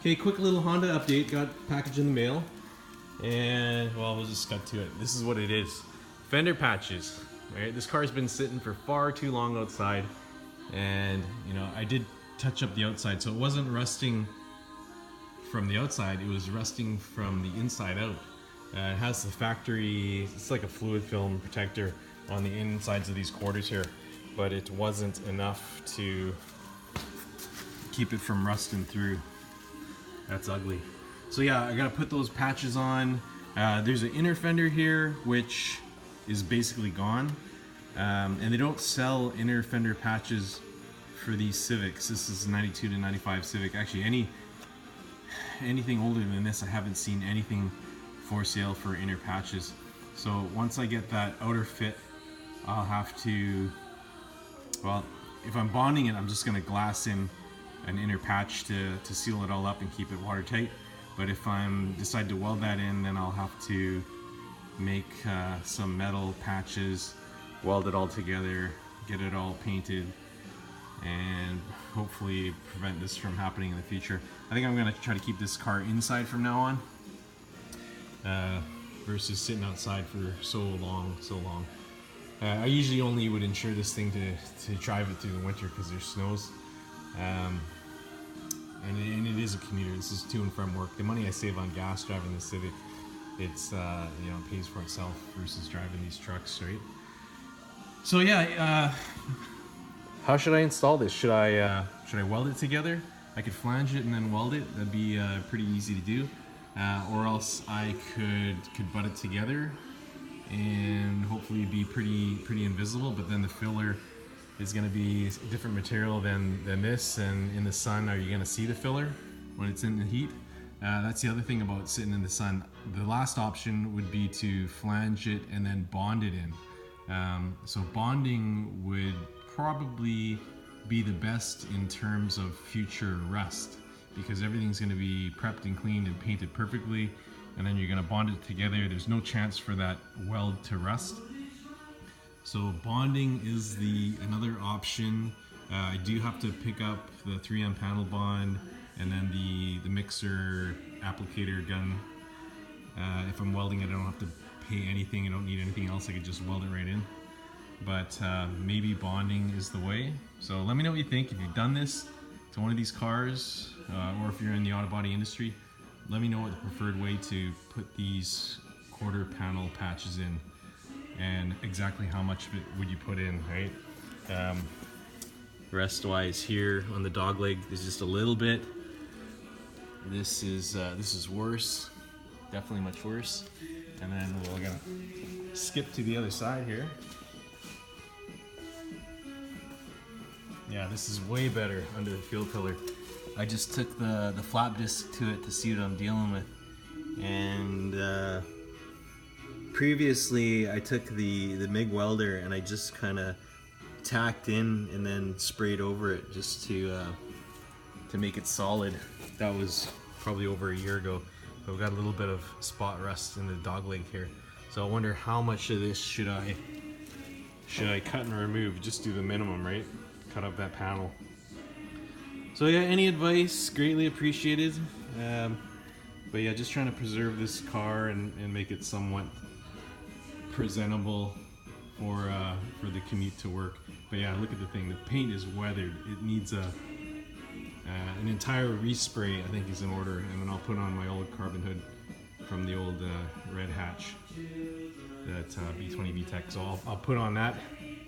Okay, quick little Honda update. Got package in the mail, and well, we'll just cut to it. This is what it is: fender patches. Right, this car's been sitting for far too long outside, and you know, I did touch up the outside, so it wasn't rusting from the outside; it was rusting from the inside out. It has the factory, it's like a fluid film protector on the insides of these quarters here, but it wasn't enough to keep it from rusting through. That's ugly. So yeah, I gotta put those patches on. There's an inner fender here, which is basically gone. And they don't sell inner fender patches for these Civics. This is 92 to 95 Civic. Actually, anything older than this, I haven't seen anything for sale for inner patches. So once I get that outer fit, I'll have to, well, if I'm bonding it, I'm just gonna glass in an inner patch to seal it all up and keep it watertight. But if I'm decide to weld that in, then I'll have to make some metal patches, weld it all together, get it all painted, and hopefully prevent this from happening in the future. I think I'm gonna try to keep this car inside from now on, versus sitting outside for so long. I usually only would insure this thing to drive it through the winter because there's snows. And it is a commuter. This is to and from work. The money I save on gas driving the Civic, it's you know, pays for itself versus driving these trucks, right? So yeah, how should I install this? Should I weld it together? I could flange it and then weld it. That'd be pretty easy to do. Or else I could butt it together and hopefully be pretty invisible. But then the filler is going to be a different material than this, and in the sun, are you going to see the filler when it's in the heat? That's the other thing about sitting in the sun. The last option would be to flange it and then bond it in. So bonding would probably be the best in terms of future rust, because everything's going to be prepped and cleaned and painted perfectly, and then you're going to bond it together. There's no chance for that weld to rust. So bonding is another option. I do have to pick up the 3M panel bond and then the mixer applicator gun. If I'm welding it, I don't have to pay anything. I don't need anything else. I could just weld it right in. But maybe bonding is the way. So let me know what you think. If you've done this to one of these cars, or if you're in the auto body industry, let me know what the preferred way to put these quarter panel patches in, and exactly how much of it would you put in, right? Rest wise here on the dog leg, there's just a little bit. This is worse, definitely much worse. And then we're gonna skip to the other side here. Yeah, this is way better under the fuel pillar. I just took the flap disc to it to see what I'm dealing with. And previously I took the MIG welder and I just kind of tacked in and then sprayed over it just to make it solid. That was probably over a year ago. But we've got a little bit of spot rust in the dog leg here. So I wonder how much of this should I cut and remove? Just do the minimum, right? Cut up that panel. So yeah, any advice, greatly appreciated. But yeah, just trying to preserve this car and make it somewhat presentable for the commute to work. But yeah, look at the thing. The paint is weathered. It needs an entire respray, I think, is in order. And then I'll put on my old carbon hood from the old Red Hatch, that B20 VTEC. So I'll put on that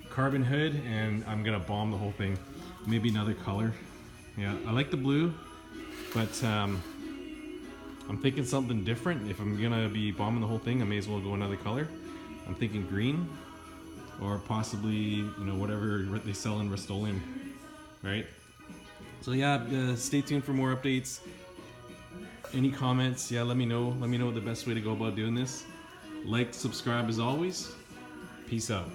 carbon hood and I'm gonna bomb the whole thing. Maybe another color. Yeah, I like the blue, but I'm thinking something different. If I'm gonna be bombing the whole thing, I may as well go another color. I'm thinking green, or possibly, you know, whatever they sell in Rust-Oleum, right? So yeah, stay tuned for more updates. Any comments? Yeah, let me know. Let me know the best way to go about doing this. Like, subscribe as always. Peace out.